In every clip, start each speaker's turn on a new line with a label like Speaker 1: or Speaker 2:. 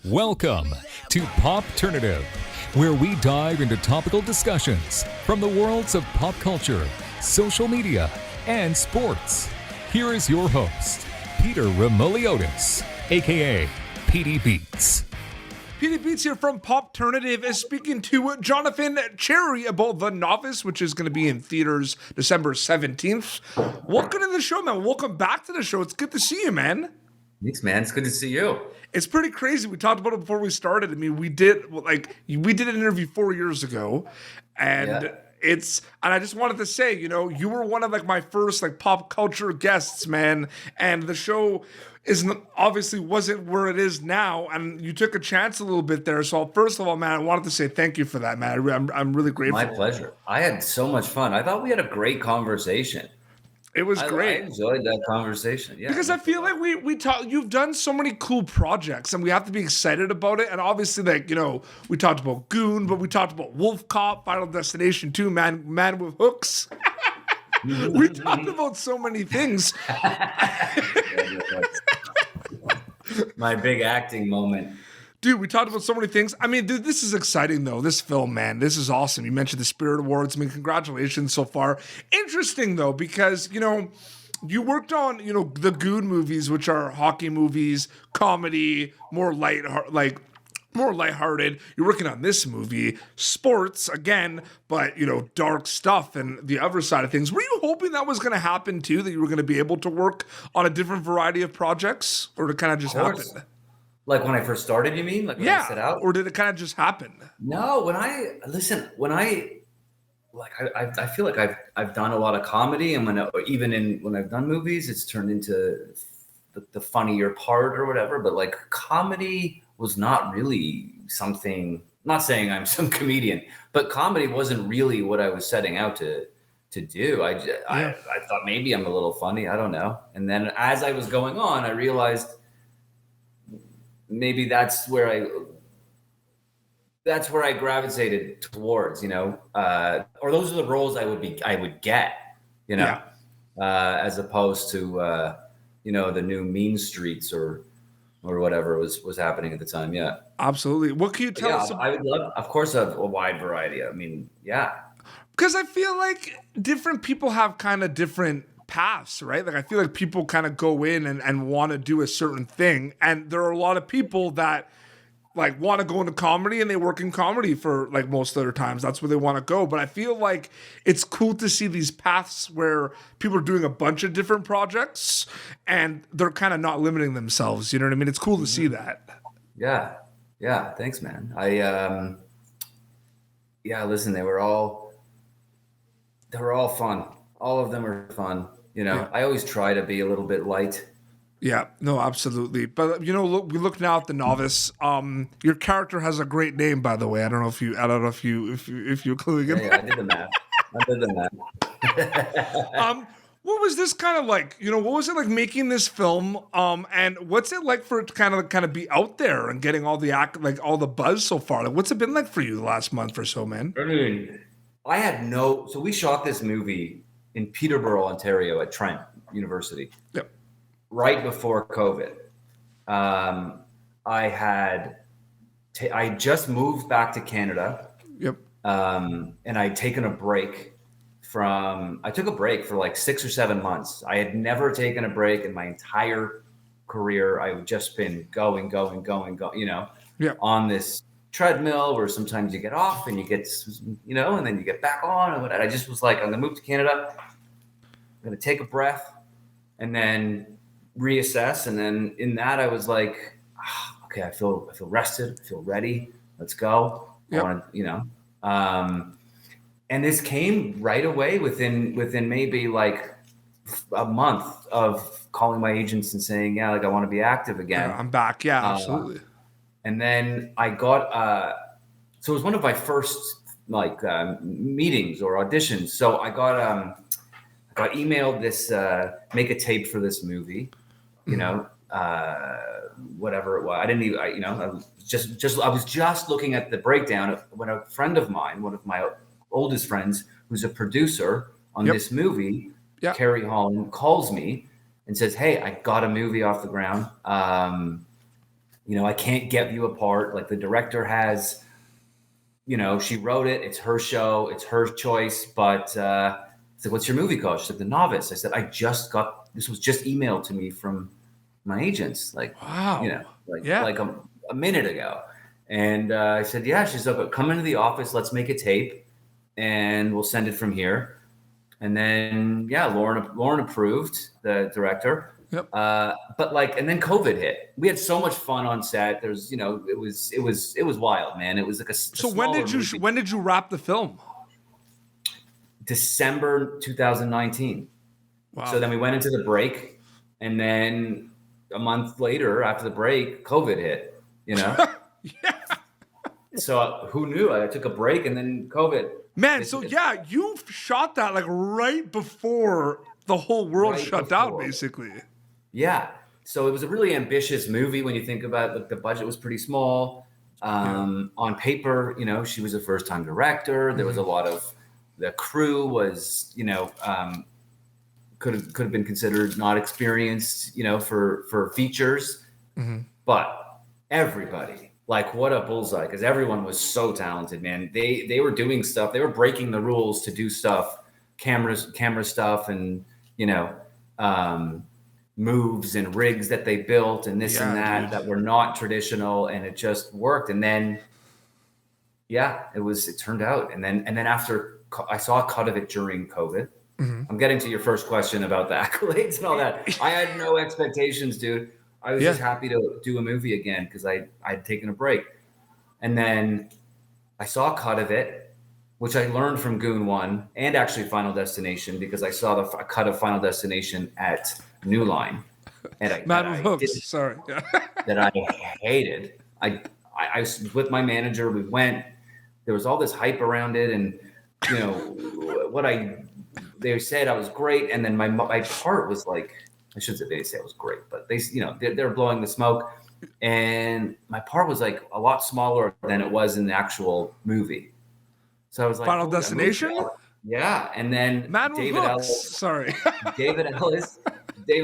Speaker 1: Welcome to Popternative, where we dive into topical discussions from the worlds of pop culture, social media, and sports. Here is your host, Peter Remoliotis, aka PD Beats.
Speaker 2: PD Beats here from Popternative is speaking to Jonathan Cherry about The Novice, which is going to be in theaters December 17th. Welcome to the show, man. Welcome back to the show. It's good to see you, man.
Speaker 3: Thanks, man. It's good to see you.
Speaker 2: It's pretty crazy. We talked about it before we started. I mean, we did an interview 4 years ago, and I just wanted to say, you were one of my first pop culture guests, man. And the show wasn't where it is now, and you took a chance a little bit there. So first of all, man, I wanted to say thank you for that, man. I'm really grateful.
Speaker 3: My pleasure. I had so much fun. I thought we had a great conversation.
Speaker 2: It was great.
Speaker 3: I enjoyed that conversation. Yeah,
Speaker 2: because I feel like we talk. You've done so many cool projects, and we have to be excited about it. And obviously, we talked about Goon, but we talked about Wolf Cop, Final Destination 2, Man with Hooks. We talked about so many things.
Speaker 3: My big acting moment.
Speaker 2: Dude, we talked about so many things. I mean, dude, this is exciting, though. This film, man, this is awesome. You mentioned the Spirit Awards. I mean, congratulations so far. Interesting, though, because, you worked on, the Goon movies, which are hockey movies, comedy, more lighthearted. You're working on this movie, sports, again, but, dark stuff and the other side of things. Were you hoping that was going to happen, too, that you were going to be able to work on a different variety of projects? Or did it kind of just happen?
Speaker 3: Like when I first started, you mean? Like when I set out?
Speaker 2: Or did it kind of just happen?
Speaker 3: No, I feel like I've done a lot of comedy, and when I've done movies, it's turned into the funnier part or whatever. But comedy was not really something. I'm not saying I'm some comedian, but comedy wasn't really what I was setting out to do. I thought maybe I'm a little funny. I don't know. And then as I was going on, I realized maybe that's where I gravitated towards, or those are the roles I would get, as opposed to, the new Mean Streets or whatever was happening at the time. Yeah,
Speaker 2: absolutely. What can you tell us?
Speaker 3: I would love, of course, a wide variety. I mean, yeah.
Speaker 2: Because I feel like different people have kind of different paths, right? I feel like people kind of go in and want to do a certain thing, and there are a lot of people that want to go into comedy, and they work in comedy for most of their times. That's where they want to go. But I feel like it's cool to see these paths where people are doing a bunch of different projects and they're kind of not limiting themselves. You know what I mean? It's cool to see that.
Speaker 3: Yeah. Thanks, man. Listen, they were all fun. All of them are fun. I always try to be a little bit light.
Speaker 2: Yeah, no, absolutely. But we look now at The Novice. Your character has a great name, by the way. I don't know if you're cluing in.
Speaker 3: Yeah, I did the math.
Speaker 2: What was this kind of like? What was it like making this film? And what's it like for it to kind of be out there and getting all the all the buzz so far? What's it been like for you the last month or so, man?
Speaker 3: I mean, so we shot this movie in Peterborough, Ontario at Trent University.
Speaker 2: Yep.
Speaker 3: Right before COVID. I just moved back to Canada.
Speaker 2: Yep.
Speaker 3: And I'd taken a break I took a break for 6 or 7 months. I had never taken a break in my entire career. I've just been going, on this treadmill where sometimes you get off and you get, and then you get back on. And I just was like, I'm going to move to Canada. I'm going to take a breath and then reassess. And then in that, I was like, okay, I feel rested. I feel ready. Let's go.
Speaker 2: Yep.
Speaker 3: I want to, and this came right away within maybe a month of calling my agents and saying, yeah, I want to be active again.
Speaker 2: Yeah, I'm back. Yeah, absolutely.
Speaker 3: And then I got, so it was one of my first meetings or auditions. So I got emailed this, make a tape for this movie, whatever it was. I didn't even, I was just looking at the breakdown when a friend of mine, one of my oldest friends, who's a producer on this movie, Carrie Holland, calls me and says, hey, I got a movie off the ground. I can't get you a part. Like the director has, she wrote it. It's her show. It's her choice. But I said, what's your movie called? She said, The Novice. I said, this was just emailed to me from my agents. Like,
Speaker 2: Wow.
Speaker 3: like a minute ago. And I said, yeah. She's like, come into the office. Let's make a tape and we'll send it from here. And then, Lauren approved, the director.
Speaker 2: Yep.
Speaker 3: But and then COVID hit. We had so much fun on set. There's, it was wild, man. It was like
Speaker 2: So when did you wrap the film?
Speaker 3: December 2019.
Speaker 2: Wow.
Speaker 3: So then we went into the break, and then a month later, after the break, COVID hit.
Speaker 2: Yeah.
Speaker 3: So who knew? I took a break, and then COVID.
Speaker 2: Man, you shot that like right before the whole world shut down, basically.
Speaker 3: Yeah. So it was a really ambitious movie when you think about it. The budget was pretty small. On paper, she was a first-time director. There was a lot of the crew was, could have been considered not experienced, for features. Mm-hmm. But everybody, what a bullseye, because everyone was so talented, man. They were doing stuff. They were breaking the rules to do stuff, camera stuff, and moves and rigs that they built and this and that were not traditional, and it just worked. And then it turned out. And then after I saw a cut of it during COVID. Mm-hmm. I'm getting to your first question about the accolades and all that. I had no expectations, dude. I was just happy to do a movie again because I'd taken a break. And then I saw a cut of it, which I learned from Goon 1 and actually Final Destination, because I saw a cut of Final Destination at New Line. And that I hated. I was with my manager. We went. There was all this hype around it, and they said I was great, and then my part was like, I should say they say it was great, but they're blowing the smoke, and my part was like a lot smaller than it was in the actual movie. So I was like,
Speaker 2: Final Destination?
Speaker 3: Yeah, and then David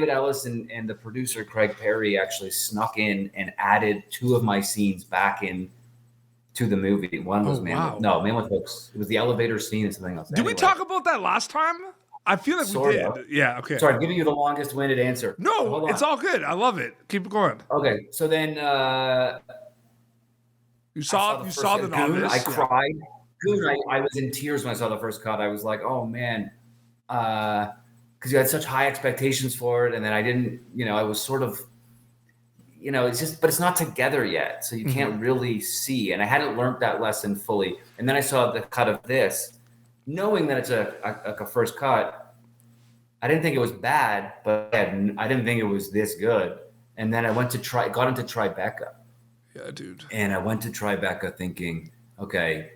Speaker 3: Ellis and the producer Craig Perry actually snuck in and added 2 of my scenes back in to the movie. One was Man with Hooks. It was the elevator scene and something else.
Speaker 2: Did we talk about that last time? I feel like we did. Yeah, okay.
Speaker 3: Sorry, I'm giving you the longest winded answer.
Speaker 2: No, it's all good. I love it. Keep going.
Speaker 3: Okay, so then
Speaker 2: you saw the Novice.
Speaker 3: I cried. Goon, I was in tears when I saw the first cut. I was like, oh man, because you had such high expectations for it, and then I didn't. I was sort of. It's just, but it's not together yet, so you can't really see. And I hadn't learned that lesson fully. And then I saw the cut of this, knowing that it's a first cut. I didn't think it was bad, but I didn't think it was this good. And then I got into Tribeca.
Speaker 2: Yeah, dude.
Speaker 3: And I went to Tribeca thinking, okay,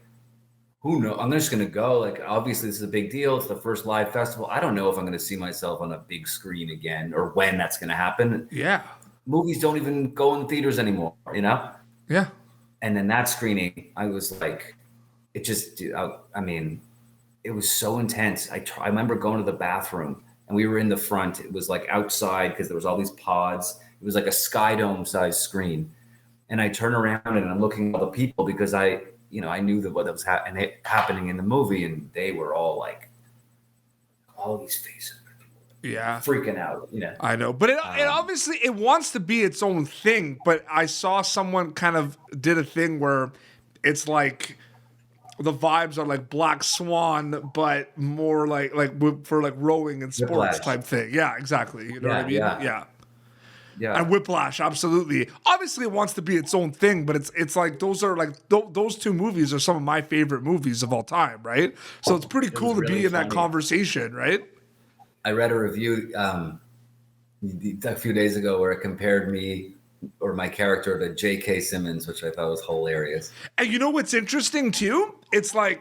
Speaker 3: who knows? I'm just going to go. Obviously, this is a big deal. It's the first live festival. I don't know if I'm going to see myself on a big screen again or when that's going to happen.
Speaker 2: Yeah.
Speaker 3: Movies don't even go in theaters anymore,
Speaker 2: Yeah.
Speaker 3: And then that screening, I was like, it just, I mean, it was so intense. I remember going to the bathroom and we were in the front. It was outside because there was all these pods. It was like a Sky Dome sized screen. And I turn around and I'm looking at the people because I knew that what was happening in the movie, and they were all all these faces.
Speaker 2: Yeah,
Speaker 3: freaking out,
Speaker 2: I know, but it obviously it wants to be its own thing. But I saw someone kind of did a thing where it's like the vibes are like Black Swan, but more like for rowing and sports
Speaker 3: Whiplash
Speaker 2: type thing. Yeah, exactly. You know what I mean?
Speaker 3: Yeah.
Speaker 2: And Whiplash, absolutely. Obviously, it wants to be its own thing, but it's like those are those 2 movies are some of my favorite movies of all time, right? So it's pretty cool to be in that conversation, right?
Speaker 3: I read a review a few days ago where it compared me or my character to J.K. Simmons, which I thought was hilarious.
Speaker 2: And you know what's interesting too? It's I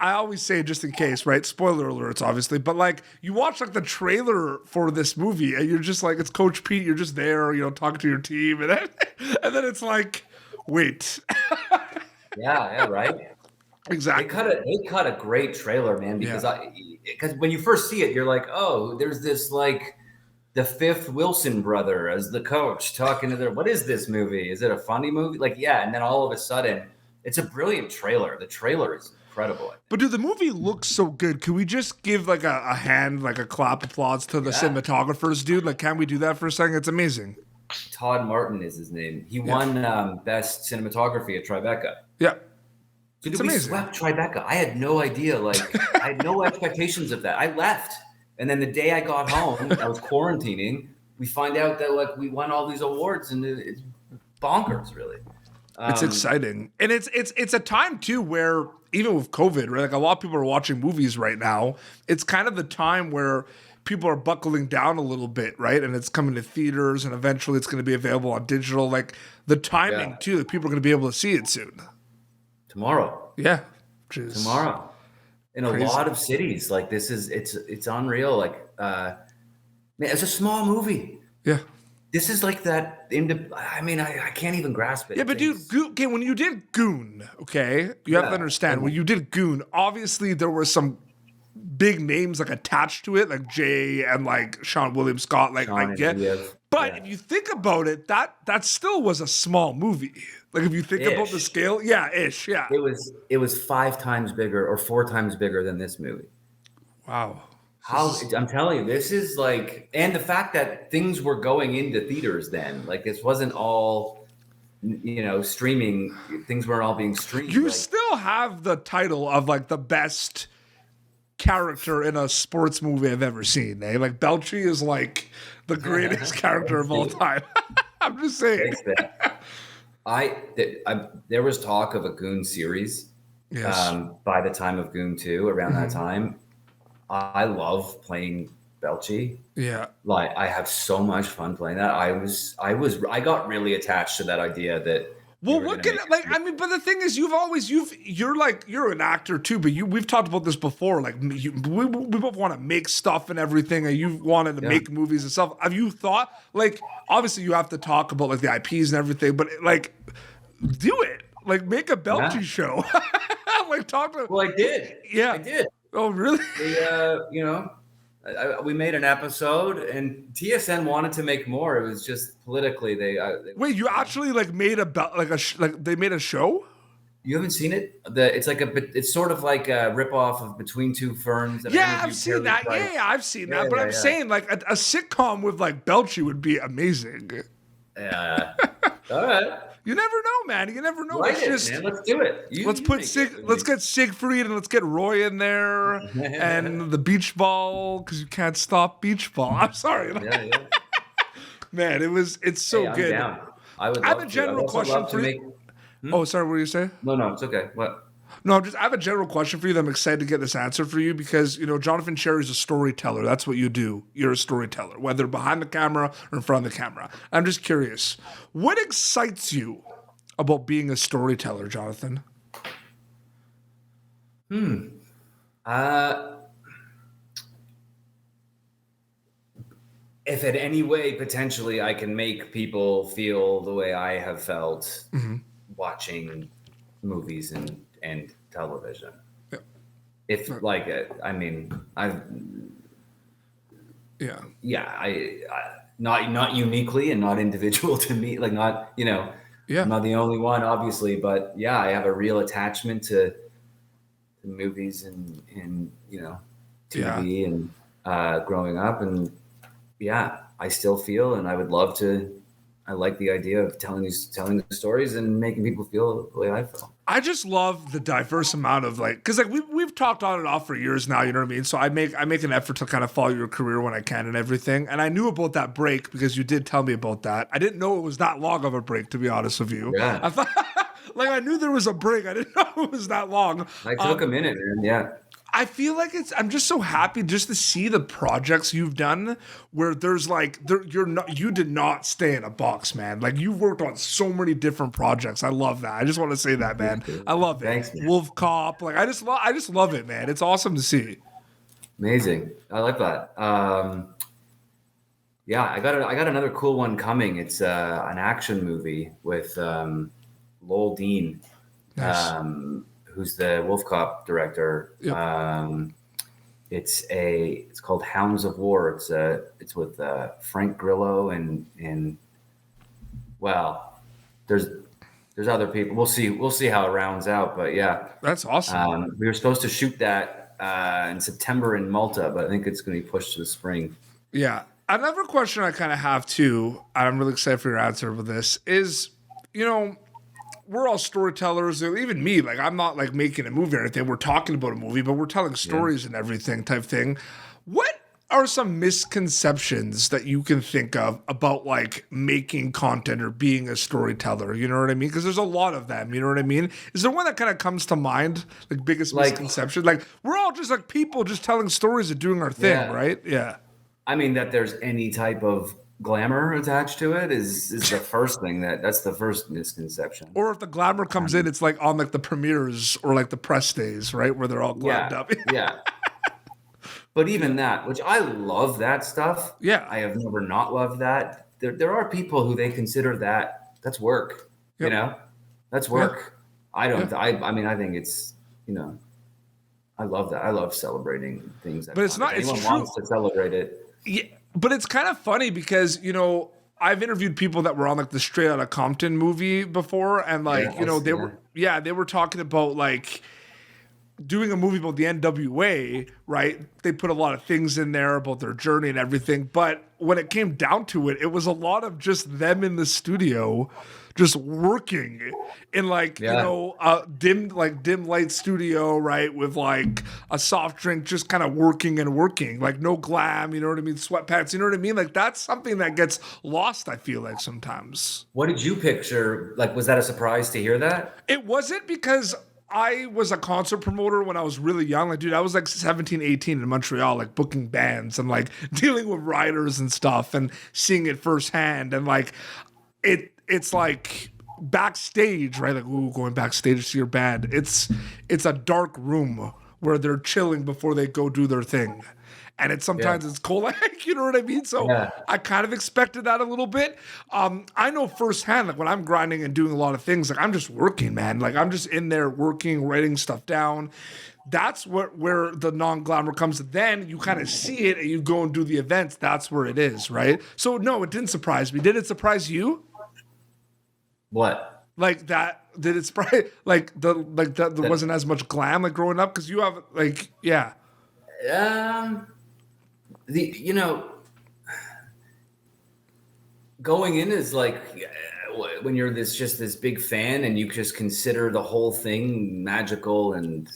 Speaker 2: always say, just in case, right? Spoiler alerts, obviously, but you watch the trailer for this movie, and you're just it's Coach Pete. You're just there, talking to your team, and then it's wait.
Speaker 3: Yeah, right.
Speaker 2: Exactly.
Speaker 3: They cut a great trailer, man, because because when you first see it, you're like, oh, there's this the fifth Wilson brother as the coach talking to what is this movie? Is it a funny movie? Like, yeah. And then all of a sudden, it's a brilliant trailer. The trailer is incredible. I think.
Speaker 2: But dude, the movie looks so good. Can we just give like a hand, like a clap applause to the cinematographers, dude? Like, can we do that for a second? It's amazing.
Speaker 3: Todd Martin is his name. He won best cinematography at Tribeca.
Speaker 2: Yeah.
Speaker 3: Dude, we swept Tribeca. I had no idea. Like, I had no expectations of that. I left. And then the day I got home, I was quarantining. We find out that like we won all these awards, and it's bonkers, really.
Speaker 2: It's exciting, and it's a time too where even with COVID, right? Like a lot of people are watching movies right now. It's kind of the time where people are buckling down a little bit, right? And it's coming to theaters, and eventually it's going to be available on digital. Like the timing too, that people are going to be able to see it soon.
Speaker 3: Tomorrow.
Speaker 2: Yeah.
Speaker 3: Tomorrow. In crazy. A lot of cities, like this is it's unreal. Like, man, it's a small movie.
Speaker 2: Yeah.
Speaker 3: This is like that. I can't even grasp it.
Speaker 2: Yeah, but dude, when you did Goon, okay, you have to understand when you did Goon. Obviously, there were some big names like attached to it, like Jay and like Sean William Scott. Like I get, but if you think about it, that still was a small movie. Like if you think about the scale, ish.
Speaker 3: It was 5 times bigger or 4 times bigger than this movie.
Speaker 2: Wow.
Speaker 3: I'm telling you, this is like, and the fact that things were going into theaters then, like this wasn't all, streaming. Things weren't all being streamed.
Speaker 2: You still have the title of like the best character in a sports movie I've ever seen. Eh? Like Belchi is like the greatest character of all time. I'm just saying.
Speaker 3: There was talk of a Goon series.
Speaker 2: Yes.
Speaker 3: By the time of Goon 2, around that time. I love playing Belchi.
Speaker 2: Yeah.
Speaker 3: Like I have so much fun playing that. I got really attached to that idea that.
Speaker 2: Well, what can but the thing is, you're an actor too, but we've talked about this before. Like we both want to make stuff and everything, and you wanted to make movies and stuff. Have you thought, like, obviously you have to talk about like the IPs and everything, but like, do it, like make a Belchi show, like talk to.
Speaker 3: Well, I did.
Speaker 2: Yeah,
Speaker 3: I did.
Speaker 2: Oh, really?
Speaker 3: We made an episode, and TSN wanted to make more. It was just politically they
Speaker 2: wait. You actually like made they made a show?
Speaker 3: You haven't seen it? It's sort of like a ripoff of Between Two Ferns.
Speaker 2: I've seen that. Yeah, I've seen that. But I'm saying like a sitcom with like Belchi would be amazing.
Speaker 3: Yeah. All right.
Speaker 2: You never know, man. You never know.
Speaker 3: Man. Let's do it.
Speaker 2: Let's get Siegfried and let's get Roy in there and the beach ball because you can't stop beach ball. I'm sorry.
Speaker 3: Yeah.
Speaker 2: Man, it's so good.
Speaker 3: Down. I
Speaker 2: have a general question for you. Oh, sorry. What were you saying?
Speaker 3: No, it's okay. What?
Speaker 2: No, I have a general question for you that I'm excited to get this answer for you because, Jonathan Cherry's a storyteller. That's what you do. You're a storyteller, whether behind the camera or in front of the camera. I'm just curious. What excites you about being a storyteller, Jonathan?
Speaker 3: If in any way, potentially, I can make people feel the way I have felt watching movies and television. Yeah. If like not uniquely and not individual to me, like not, I'm not the only one, obviously, but I have a real attachment to movies and TV and growing up, and I still feel, and I would love to. I like the idea of telling the stories and making people feel the way I feel.
Speaker 2: I just love the diverse amount of because we've talked on and off for years now, you know what I mean? So I make an effort to kind of follow your career when I can and everything. And I knew about that break because you did tell me about that. I didn't know it was that long of a break, to be honest with you.
Speaker 3: Yeah.
Speaker 2: I thought I knew there was a break. I didn't know it was that long.
Speaker 3: I took a minute, man. Yeah.
Speaker 2: I feel like I'm just so happy just to see the projects you've done where there's you did not stay in a box, man. Like you've worked on so many different projects. I love that. I just want to say that, man. I love it.
Speaker 3: Thanks, man.
Speaker 2: Wolf Cop. I just love it, man. It's awesome to see.
Speaker 3: Amazing. I like that. I got another cool one coming. It's an action movie with Lowell Dean. Nice. Who's the Wolf Cop director. Yep. It's called Hounds of War. It's with Frank Grillo and well, there's other people. We'll see how it rounds out. But yeah,
Speaker 2: That's awesome.
Speaker 3: we were supposed to shoot that in September in Malta, but I think it's going to be pushed to the spring.
Speaker 2: Yeah. Another question I kind of have too, and I'm really excited for your answer with this, is, we're all storytellers, or even me. Like, I'm not like making a movie or anything. We're talking about a movie, but we're telling stories and everything type thing. What are some misconceptions that you can think of about like making content or being a storyteller? You know what I mean? Because there's a lot of them. You know what I mean? Is there one that kind of comes to mind? Like biggest misconception? Like we're all just like people just telling stories and doing our thing, right? Yeah.
Speaker 3: I mean, that there's any type of glamour attached to it is the first thing that's the first misconception.
Speaker 2: Or if the glamour comes in, it's like on like the premieres or like the press days, right? Where they're all glammed up.
Speaker 3: Yeah. But even that, which I love that stuff.
Speaker 2: Yeah.
Speaker 3: I have never not loved that. There are people who they consider that's work.
Speaker 2: Yep.
Speaker 3: That's work. Yeah. I don't.
Speaker 2: Yeah.
Speaker 3: I mean, I think it's I love that. I love celebrating things.
Speaker 2: But it's not. It's
Speaker 3: true.
Speaker 2: Wants
Speaker 3: to celebrate it.
Speaker 2: Yeah, but it's kind of funny because I've interviewed people that were on like the Straight Outta Compton movie before, and like they were talking about like doing a movie about the NWA, right? They put a lot of things in there about their journey and everything, but when it came down to it, it was a lot of just them in the studio just working in like a dim light studio, right, with like a soft drink, just kind of working, like no glam, you know what I mean, sweatpants, you know what I mean, like that's something that gets lost, I feel like sometimes.
Speaker 3: What did you picture? Like, was that a surprise to hear that?
Speaker 2: It wasn't, because I was a concert promoter when I was really young. Like, dude, I was like 17, 18 in Montreal, like booking bands and like dealing with writers and stuff and seeing it firsthand. And like, it's like backstage, right? Like, ooh, going backstage to see your band. It's a dark room where they're chilling before they go do their thing. And it's sometimes it's cold, like, you know what I mean? So I kind of expected that a little bit. I know firsthand, like when I'm grinding and doing a lot of things, like I'm just working, man. Like I'm just in there working, writing stuff down. That's where the non-glamour comes. Then you kind of see it and you go and do the events. That's where it is, right? So no, it didn't surprise me. Did it surprise you? What? Like that? Did it surprise? Like there wasn't as much glam like growing up, because you have like
Speaker 3: going in is like when you're this big fan and you just consider the whole thing magical and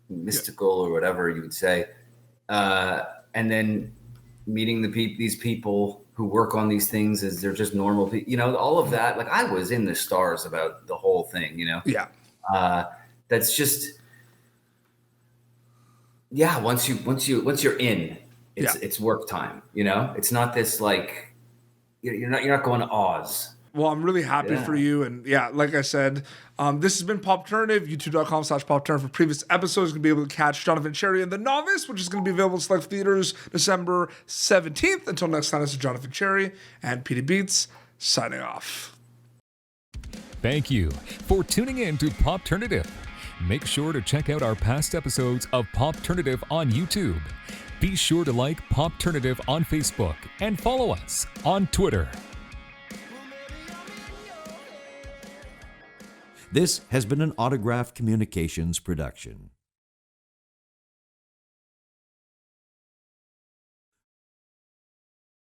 Speaker 3: mystical or whatever you would say, and then meeting these people who work on these things as they're just normal people, all of that. Like I was in the stars about the whole thing, that's just, once you're in, it's work time, it's not this like, you're not going to Oz.
Speaker 2: Well, I'm really happy for you. And like I said, this has been Popternative, youtube.com/Popternative. For previous episodes, you're going to be able to catch Jonathan Cherry in The Novice, which is going to be available in select theaters December 17th. Until next time, this is Jonathan Cherry and PD Beats signing off.
Speaker 1: Thank you for tuning in to Popternative. Make sure to check out our past episodes of Popternative on YouTube. Be sure to like Popternative on Facebook and follow us on Twitter.
Speaker 4: This has been an Autograph Communications production.